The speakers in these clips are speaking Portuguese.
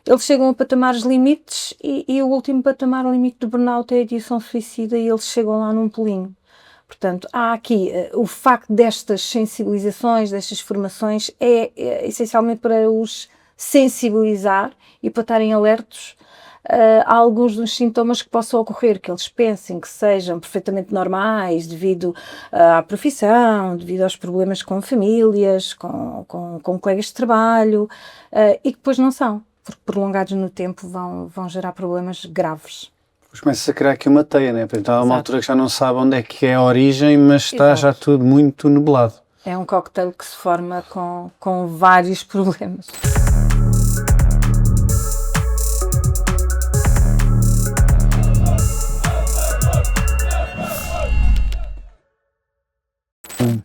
eles chegam a patamares limites e o último patamar limite do burnout é a ideação suicida e eles chegam lá num pulinho. Portanto, há aqui o facto destas sensibilizações, destas formações, é essencialmente para os sensibilizar e para estarem alertos a alguns dos sintomas que possam ocorrer, que eles pensem que sejam perfeitamente normais devido à profissão, devido aos problemas com famílias, com colegas de trabalho, e que depois não são, porque prolongados no tempo vão gerar problemas graves. Depois começa a criar aqui uma teia, né? Então há uma altura que já não sabe onde é que é a origem, mas está já tudo muito nublado. É um cocktail que se forma com vários problemas.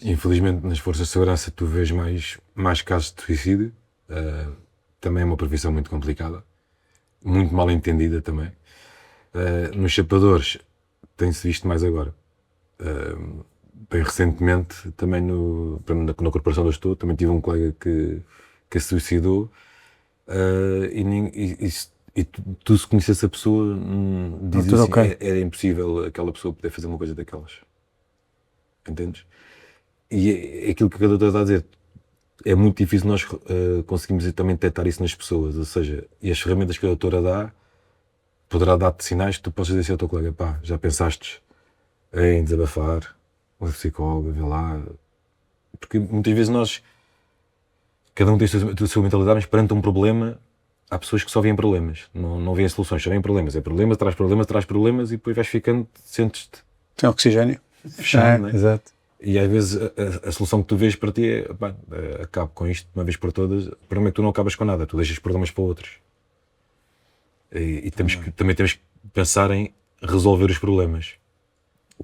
Infelizmente nas forças de segurança tu vês mais casos de suicídio. Também é uma profissão muito complicada, muito mal entendida também. Nos chapadores tem-se visto mais agora. Bem recentemente, também na corporação onde eu estou, também tive um colega que se suicidou, e tu se conhecesse a pessoa, dizes assim, okay. Era impossível aquela pessoa poder fazer uma coisa daquelas. Entendes? E aquilo que a doutora está a dizer, é muito difícil nós conseguirmos também detectar isso nas pessoas, ou seja, e as ferramentas que a doutora dá, poderá dar-te sinais que tu podes dizer assim ao teu colega, pá, já pensaste em desabafar, um psicólogo, vê lá, porque muitas vezes cada um tem a sua mentalidade, mas perante um problema, há pessoas que só veem problemas, não veem soluções, só veem problemas, é problema, traz problemas e depois vais ficando, sentes-te... Tem oxigênio. Fechado, não é? Exato. E às vezes a solução que tu vês para ti é, pá, acabo com isto de uma vez por todas. O problema é que tu não acabas com nada, tu deixas problemas para outros. E também temos que pensar em resolver os problemas.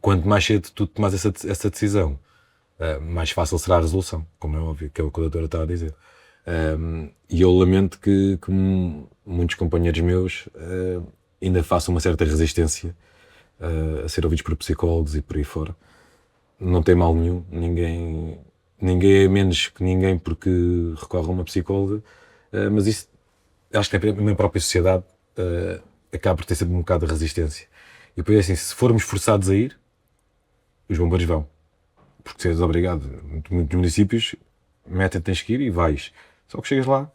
Quanto mais cedo tu tomas essa decisão, mais fácil será a resolução, como é óbvio, que é o que a doutora está a dizer. E eu lamento que muitos companheiros meus ainda façam uma certa resistência a ser ouvidos por psicólogos e por aí fora. Não tem mal nenhum, ninguém é menos que ninguém porque recorre a uma psicóloga, mas isso, acho que a minha própria sociedade acaba por ter sempre um bocado de resistência. E depois assim, se formos forçados a ir, os bombeiros vão, porque se és obrigado, muitos municípios tens que ir e vais, só que chegas lá.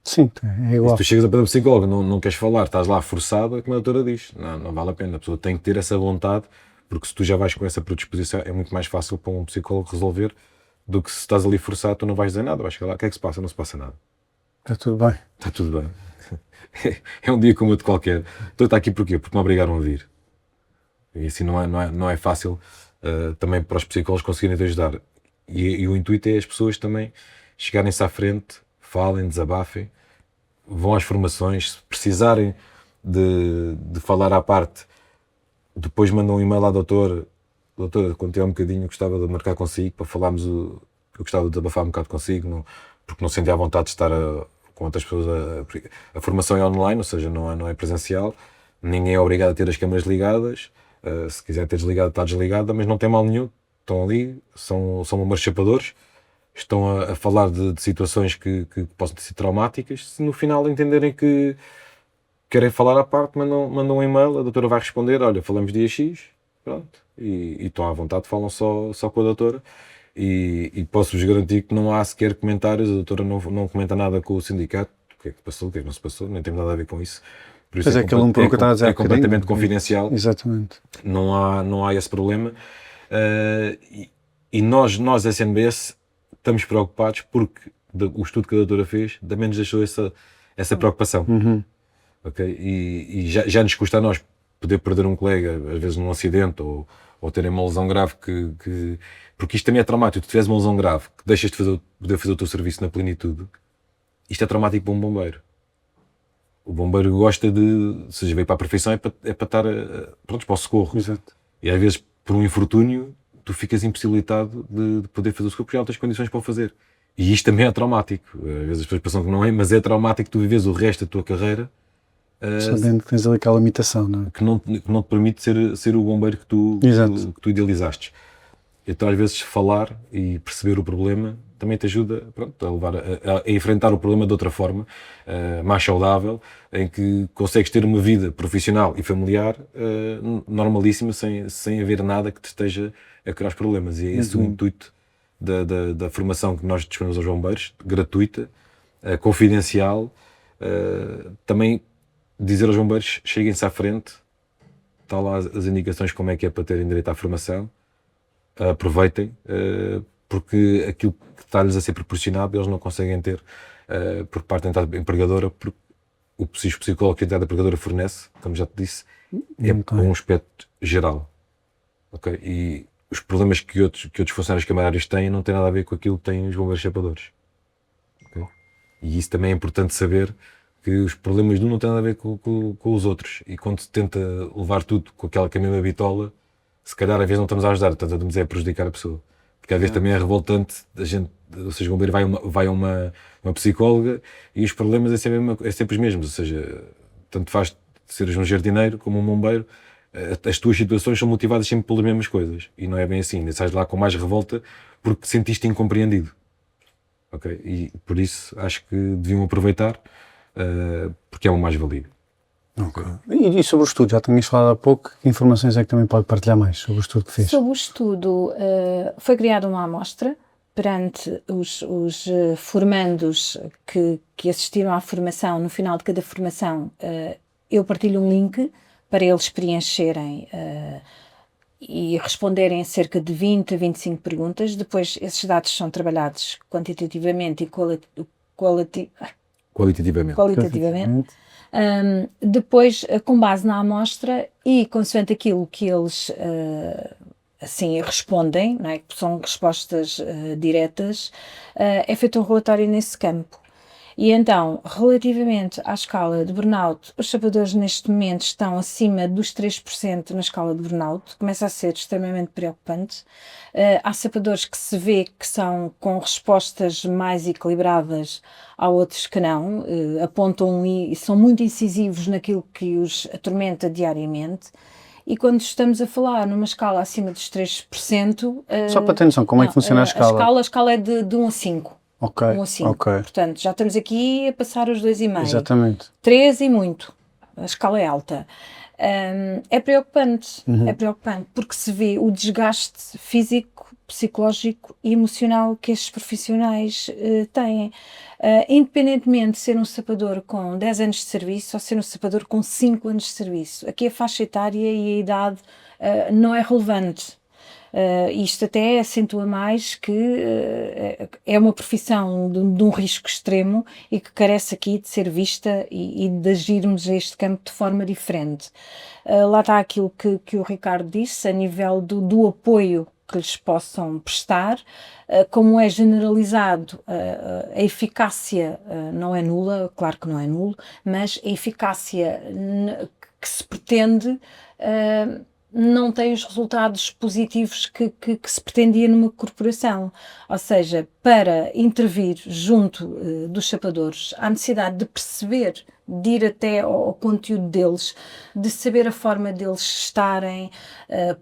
Sim, é igual. E se tu chegas a pedir psicóloga, não queres falar, estás lá forçado, é como a doutora diz, não vale a pena, a pessoa tem que ter essa vontade. Porque se tu já vais com essa predisposição, é muito mais fácil para um psicólogo resolver do que se estás ali forçado, tu não vais dizer nada, vais chegar lá, o que é que se passa? Não se passa nada. Está tudo bem. Está tudo bem. É um dia como outro qualquer. Então está aqui porquê? Porque me obrigaram a vir. E assim não é fácil também para os psicólogos conseguirem te ajudar. E o intuito é as pessoas também chegarem-se à frente, falem, desabafem, vão às formações, se precisarem de falar à parte, depois mandam um e-mail à doutora, quando tiver um bocadinho, gostava de marcar consigo para falarmos, eu gostava de desabafar um bocado consigo, porque não sentia a vontade de estar com outras pessoas. A formação é online, ou seja, não é presencial, ninguém é obrigado a ter as câmaras ligadas, se quiser ter desligado, está desligada, mas não tem mal nenhum, estão ali, são bombeiros chapadores, estão a falar de situações que possam ter sido traumáticas, se no final entenderem que querem falar à parte, mandam um e-mail, a doutora vai responder, olha, falamos dia X, pronto, e estão à vontade, falam só com a doutora, e posso-vos garantir que não há sequer comentários, a doutora não comenta nada com o sindicato, o que é que passou, o que é que não se passou, nem tem nada a ver com isso. Por isso é completamente confidencial. Exatamente. Não há esse problema, e nós SNBS, estamos preocupados porque o estudo que a doutora fez também nos deixou essa preocupação. Uhum. Okay? E já nos custa a nós poder perder um colega, às vezes num acidente ou terem uma lesão grave, porque isto também é traumático. Tu tiveres uma lesão grave que deixas de poder fazer o teu serviço na plenitude, isto é traumático para um bombeiro. O bombeiro gosta ou seja, veio para a profissão é para estar prontos para o socorro. Exato. E às vezes, por um infortúnio, tu ficas impossibilitado de poder fazer o socorro porque já não tens condições para o fazer. E isto também é traumático. Às vezes as pessoas pensam que não é, mas é traumático tu vives o resto da tua carreira sabendo que tens ali aquela limitação, não é? Que não te permite ser o bombeiro que tu idealizaste. Então às vezes falar e perceber o problema também te ajuda, pronto, a levar a enfrentar o problema de outra forma, mais saudável, em que consegues ter uma vida profissional e familiar normalíssima, sem haver nada que te esteja a criar os problemas. E é esse o intuito da formação que nós disponibilizamos aos bombeiros, gratuita, confidencial. Também dizer aos bombeiros, cheguem-se à frente, está lá as indicações como é que é para terem direito à formação, aproveitem, porque aquilo que está-lhes a ser proporcionado eles não conseguem ter por parte da entidade empregadora, porque o psicólogo que a entidade empregadora fornece, como já te disse, é um aspecto geral. Okay? E os problemas que outros funcionários camarários têm não têm nada a ver com aquilo que têm os bombeiros chapadores. Okay? E isso também é importante saber, que os problemas de um não têm nada a ver com os outros. E quando se tenta levar tudo com aquela mesma bitola, se calhar às vezes não estamos a ajudar, estamos a prejudicar a pessoa. Porque às vezes também é revoltante a gente, ou seja, o bombeiro vai a uma psicóloga e os problemas é sempre os mesmos. Ou seja, tanto faz seres um jardineiro como um bombeiro, as tuas situações são motivadas sempre pelas mesmas coisas. E não é bem assim. Sais de lá com mais revolta porque sentiste incompreendido. Okay? E por isso acho que deviam aproveitar, porque é uma mais-valia. Okay. E sobre o estudo, já tinhas falado há pouco, que informações é que também pode partilhar mais sobre o estudo que fez? Sobre o estudo, foi criada uma amostra perante os formandos que assistiram à formação. No final de cada formação, eu partilho um link para eles preencherem e responderem a cerca de 20 a 25 perguntas. Depois, esses dados são trabalhados quantitativamente e qualitativamente. Depois, com base na amostra e consoante aquilo que eles assim respondem, não é? Que são respostas diretas, é feito um relatório nesse campo. E então, relativamente à escala de burnout, os chapadores neste momento estão acima dos 3% na escala de burnout, começa a ser extremamente preocupante. Há chapadores que se vê que são com respostas mais equilibradas, há outros que não, apontam e são muito incisivos naquilo que os atormenta diariamente. E quando estamos a falar numa escala acima dos 3%... Só para ter noção, como é que funciona a escala? A escala é de 1 a 5. Ok, 1 a 5. ok. Portanto, já estamos aqui a passar os 2,5. Exatamente. 3 e muito. A escala é alta. É preocupante. É preocupante porque se vê o desgaste físico, psicológico e emocional que estes profissionais têm. Independentemente de ser um sapador com 10 anos de serviço ou ser um sapador com 5 anos de serviço. Aqui a faixa etária e a idade não é relevante. Isto até acentua mais que é uma profissão de um risco extremo e que carece aqui de ser vista e de agirmos a este campo de forma diferente. Lá está aquilo que o Ricardo disse, a nível do apoio que lhes possam prestar, como é generalizado, a eficácia não é nula, claro que não é nulo, mas a eficácia que se pretende não tem os resultados positivos que se pretendia numa corporação. Ou seja, para intervir junto dos chapadores, há necessidade de perceber, de ir até ao conteúdo deles, de saber a forma deles estarem,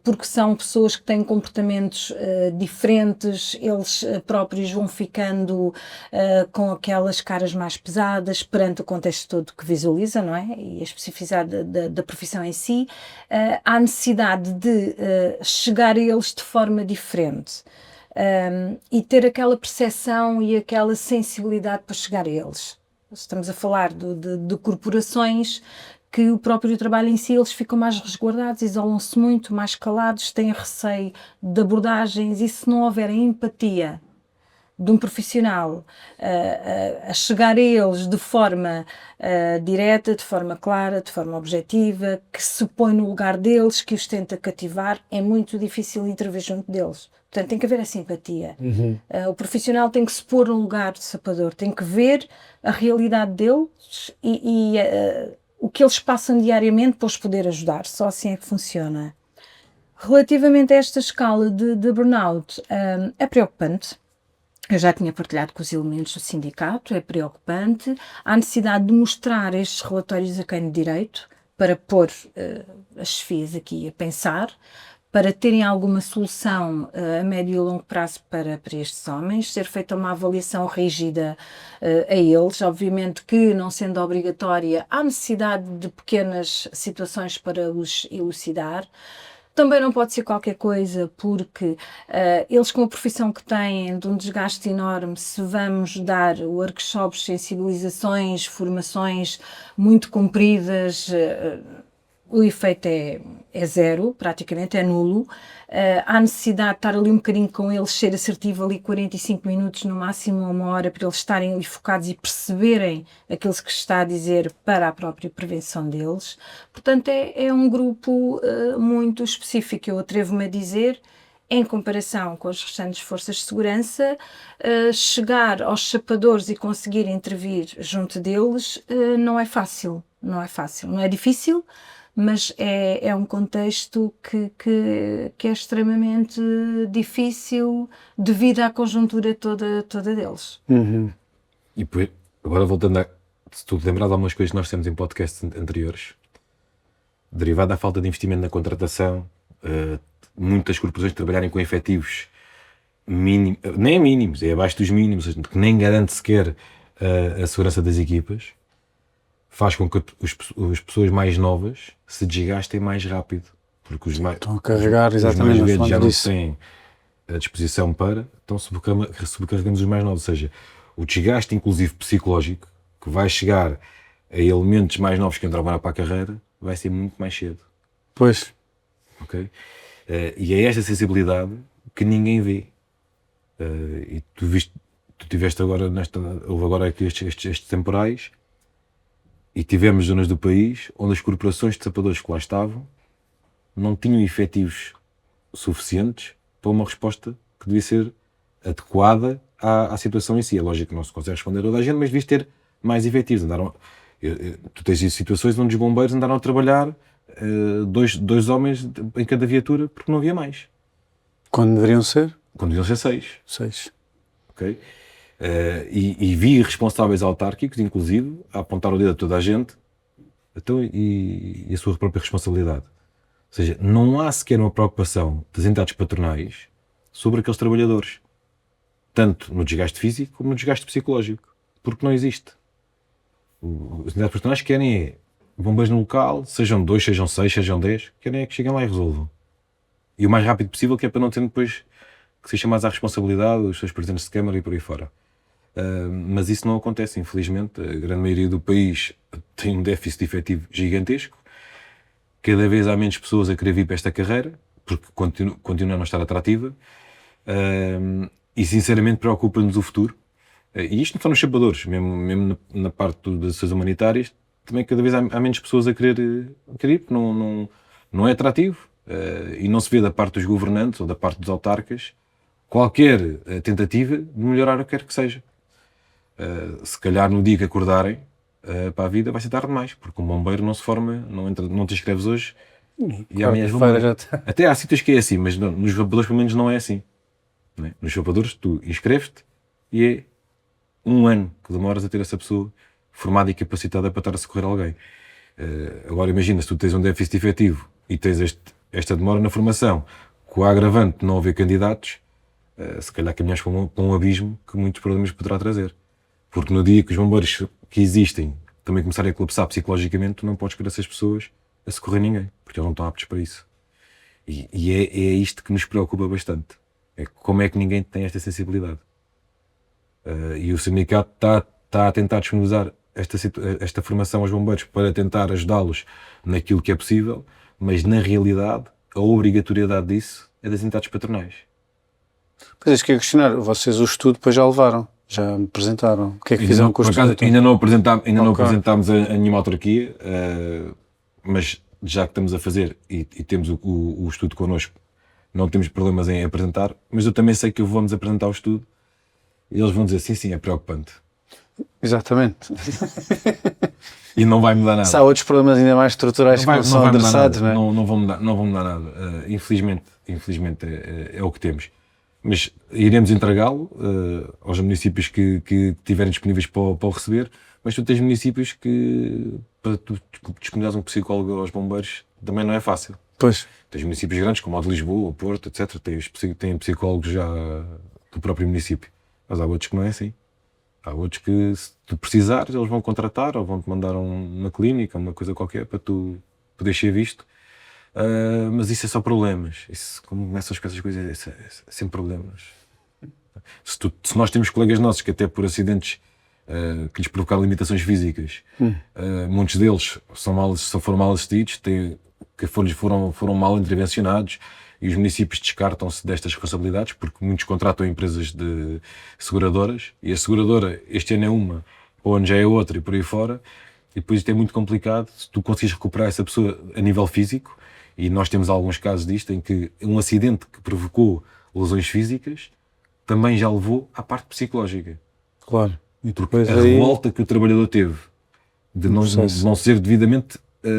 porque são pessoas que têm comportamentos diferentes, eles próprios vão ficando com aquelas caras mais pesadas perante o contexto todo que visualizam, não é? E a especificidade da profissão em si. Há necessidade de chegar a eles de forma diferente. E ter aquela percepção e aquela sensibilidade para chegar a eles. Estamos a falar de corporações que o próprio trabalho em si, eles ficam mais resguardados, isolam-se muito, mais calados, têm receio de abordagens, e se não houver a empatia de um profissional a chegar a eles de forma direta, de forma clara, de forma objetiva, que se põe no lugar deles, que os tenta cativar, é muito difícil intervir junto deles. Portanto, tem que haver essa empatia. O profissional tem que se pôr no lugar do sapador, tem que ver a realidade deles e o que eles passam diariamente para os poder ajudar. Só assim é que funciona. Relativamente a esta escala de burnout, é preocupante. Eu já tinha partilhado com os elementos do sindicato, é preocupante. Há necessidade de mostrar estes relatórios a quem de direito para pôr as chefias aqui a pensar, para terem alguma solução a médio e longo prazo para estes homens, ser feita uma avaliação rígida a eles, obviamente que não sendo obrigatória, há necessidade de pequenas situações para os elucidar. Também não pode ser qualquer coisa, porque eles com a profissão que têm, de um desgaste enorme, se vamos dar workshops, sensibilizações, formações muito compridas, o efeito é zero, praticamente é nulo. Há necessidade de estar ali um bocadinho com eles, ser assertivo ali 45 minutos, no máximo uma hora, para eles estarem ali focados e perceberem aquilo que se está a dizer para a própria prevenção deles. Portanto, é um grupo muito específico, eu atrevo-me a dizer, em comparação com as restantes forças de segurança, chegar aos chapadores e conseguir intervir junto deles não é fácil, não é difícil, mas é um contexto que é extremamente difícil devido à conjuntura toda deles. E agora voltando se tu te lembras de algumas coisas que nós temos em podcasts anteriores, derivado da falta de investimento na contratação, muitas corporações trabalharem com efetivos mínimos, nem mínimos, é abaixo dos mínimos, que nem garante sequer a segurança das equipas, faz com que as pessoas mais novas se desgastem mais rápido, porque estão a carregar os exatamente mais velhos já não disso. têm a disposição para, então sobrecarregamos os mais novos, ou seja, o desgaste inclusive psicológico, que vai chegar a elementos mais novos que entraram para a carreira, vai ser muito mais cedo. Pois. Ok? E é esta sensibilidade que ninguém vê. E tu tiveste agora houve agora aqui estes temporais, e tivemos zonas do país onde as corporações de sapadores que lá estavam não tinham efetivos suficientes para uma resposta que devia ser adequada à situação em si. É lógico que não se consegue responder a toda a gente, mas devias ter mais efetivos. Tu tens situações onde os bombeiros andaram a trabalhar dois homens em cada viatura porque não havia mais. Quando deveriam ser? Quando deviam ser 6. 6. Ok? E vi responsáveis autárquicos, inclusive, a apontar o dedo a toda a gente, então, e a sua própria responsabilidade. Ou seja, não há sequer uma preocupação das entidades patronais sobre aqueles trabalhadores, tanto no desgaste físico como no desgaste psicológico, porque não existe. As entidades patronais querem bombeiros no local, sejam 2, sejam 6, sejam 10, querem que cheguem lá e resolvam. E o mais rápido possível, que é para não ter depois que ser chamados à responsabilidade, os seus presidentes de Câmara e por aí fora. Mas isso não acontece, infelizmente. A grande maioria do país tem um déficit efetivo gigantesco. Cada vez há menos pessoas a querer vir para esta carreira, porque continua a não estar atrativa. E sinceramente preocupa-nos o futuro. E isto não só nos chapadores, mesmo na parte das ações humanitárias, também cada vez há menos pessoas a querer ir, porque não é atrativo. E não se vê da parte dos governantes ou da parte dos autarcas qualquer tentativa de melhorar o que quer que seja. Se calhar no dia que acordarem para a vida vai ser tarde demais, porque um bombeiro não se forma, não te inscreves hoje e amanhã és bombeiro. Até há sítios que é assim, mas nos vapadores pelo menos não é assim. Não é? Nos vapadores tu inscreves-te e é 1 ano que demoras a ter essa pessoa formada e capacitada para estar a socorrer alguém. Agora imagina, se tu tens um déficit efetivo e tens esta demora na formação, com a agravante de não haver candidatos, se calhar caminhas para um abismo que muitos problemas poderá trazer. Porque no dia que os bombeiros que existem também começarem a colapsar psicologicamente, tu não podes querer essas pessoas a socorrer ninguém, porque eles não estão aptos para isso. E é isto que nos preocupa bastante. É como é que ninguém tem esta sensibilidade. E o sindicato está a tentar disponibilizar esta formação aos bombeiros para tentar ajudá-los naquilo que é possível, mas na realidade a obrigatoriedade disso é das entidades patronais. Pois é, isso que eu ia questionar, vocês o estudo depois já levaram, já me apresentaram, o que é que fizeram com o estudo? Ainda não apresentámos a nenhuma autarquia, mas já que estamos a fazer e temos o estudo connosco, não temos problemas em apresentar, mas eu também sei que vamos apresentar o estudo e eles vão dizer sim, é preocupante. Exatamente. E não vai mudar nada. Se há outros problemas ainda mais estruturais que não são adressados, não é? Não vão mudar nada. Infelizmente é o que temos. Mas iremos entregá-lo aos municípios que tiverem disponíveis para o receber, mas tu tens municípios que, para tu disponibilizares um psicólogo aos bombeiros, também não é fácil. Pois. Tens municípios grandes, como o de Lisboa, o Porto, etc. Têm psicólogos já do próprio município. Mas há outros que não é assim. Há outros que, se tu precisares, eles vão contratar ou vão-te mandar uma clínica, uma coisa qualquer, para tu poderes ser visto. Mas isso é só problemas. Isso, como começam com essas coisas, é sempre problemas. Se nós temos colegas nossos que até por acidentes que lhes provocaram limitações físicas, muitos deles foram mal assistidos, foram mal intervencionados, e os municípios descartam-se destas responsabilidades porque muitos contratam empresas de seguradoras, e a seguradora este ano é uma, ou ano já é outra, e por aí fora, e depois isto é muito complicado se tu conseguires recuperar essa pessoa a nível físico. E nós temos alguns casos disto em que um acidente que provocou lesões físicas também já levou à parte psicológica. Claro. E depois a revolta que o trabalhador teve de não ser devidamente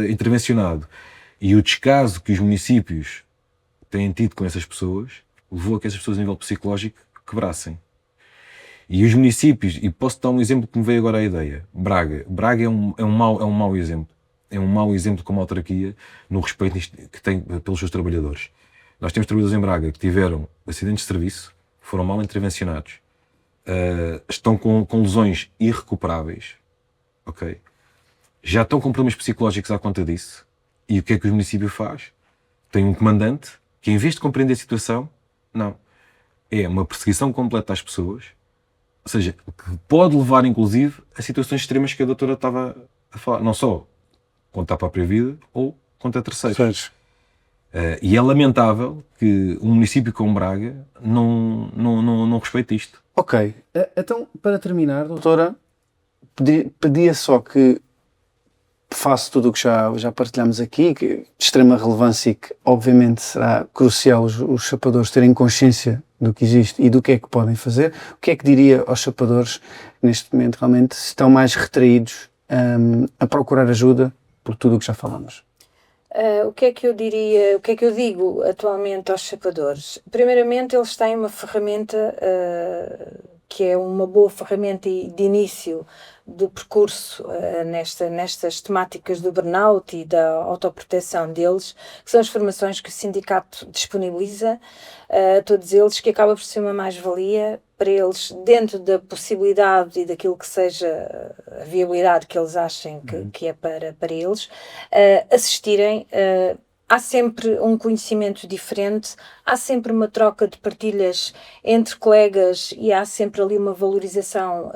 intervencionado, e o descaso que os municípios têm tido com essas pessoas, levou a que essas pessoas a nível psicológico quebrassem. E os municípios, e posso dar um exemplo que me veio agora à ideia, Braga é um mau exemplo. É um mau exemplo como autarquia no respeito que tem pelos seus trabalhadores. Nós temos trabalhadores em Braga que tiveram acidentes de serviço, foram mal intervencionados, estão com lesões irrecuperáveis, ok? Já estão com problemas psicológicos à conta disso. E o que é que o município faz? Tem um comandante que, em vez de compreender a situação, não. É uma perseguição completa às pessoas, ou seja, que pode levar, inclusive, a situações extremas que a doutora estava a falar. Não só contra a própria vida ou contra terceiros. E é lamentável que um município como Braga não respeite isto. Ok, então para terminar, doutora, pedia só que faço tudo o que já partilhamos aqui, que de extrema relevância e que obviamente será crucial os chapadores terem consciência do que existe e do que é que podem fazer. O que é que diria aos chapadores neste momento realmente se estão mais retraídos a procurar ajuda por tudo o que já falamos? O que é que eu diria, o que é que eu digo atualmente aos chapadores? Primeiramente, eles têm uma ferramenta que é uma boa ferramenta de início do percurso nestas temáticas do burnout e da autoproteção deles, que são as formações que o sindicato disponibiliza a todos eles, que acaba por ser uma mais-valia para eles, dentro da possibilidade e daquilo que seja a viabilidade que eles achem que é para eles, assistirem. Há sempre um conhecimento diferente, há sempre uma troca de partilhas entre colegas e há sempre ali uma valorização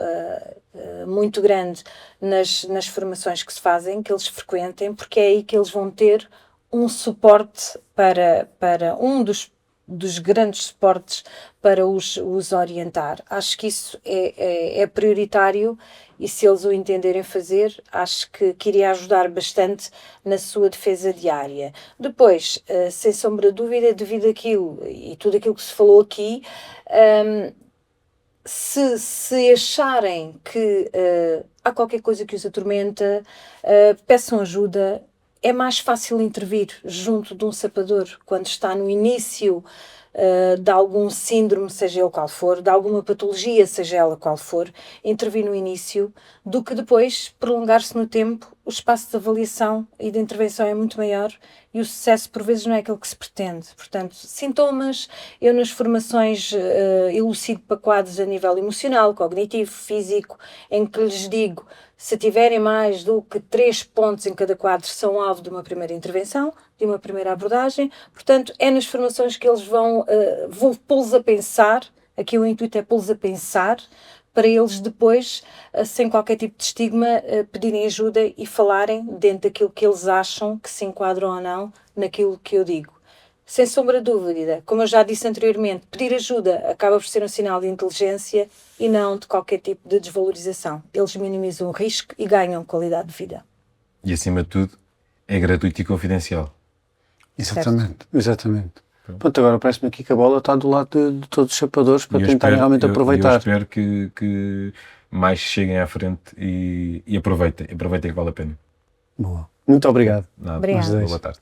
muito grande nas formações que se fazem, que eles frequentem, porque é aí que eles vão ter um suporte para um dos grandes suportes para os orientar. Acho que isso é prioritário e se eles o entenderem fazer, acho que iria ajudar bastante na sua defesa diária. Depois, sem sombra de dúvida, devido àquilo e tudo aquilo que se falou aqui, se acharem que há qualquer coisa que os atormenta, peçam ajuda. É mais fácil intervir junto de um sapador quando está no início de algum síndrome, seja ele qual for, de alguma patologia, seja ela qual for, intervir no início, do que depois prolongar-se no tempo. O espaço de avaliação e de intervenção é muito maior e o sucesso por vezes não é aquele que se pretende. Portanto, sintomas, eu nas formações elucido para quadros a nível emocional, cognitivo, físico, em que lhes digo, se tiverem mais do que 3 pontos em cada quadro, são alvo de uma primeira intervenção, de uma primeira abordagem. Portanto, é nas formações que eles vou pô-los a pensar, aqui o intuito é pô-los a pensar, para eles depois, sem qualquer tipo de estigma, pedirem ajuda e falarem dentro daquilo que eles acham que se enquadram ou não naquilo que eu digo. Sem sombra de dúvida, como eu já disse anteriormente, pedir ajuda acaba por ser um sinal de inteligência e não de qualquer tipo de desvalorização. Eles minimizam o risco e ganham qualidade de vida. E acima de tudo, é gratuito e confidencial. Exatamente, exatamente. Pronto, agora parece-me aqui que a bola está do lado de todos os chapadores para tentarem realmente aproveitar. Eu espero que mais cheguem à frente e aproveitem que vale a pena. Boa. Muito obrigado. Nada. Obrigada. Boa tarde.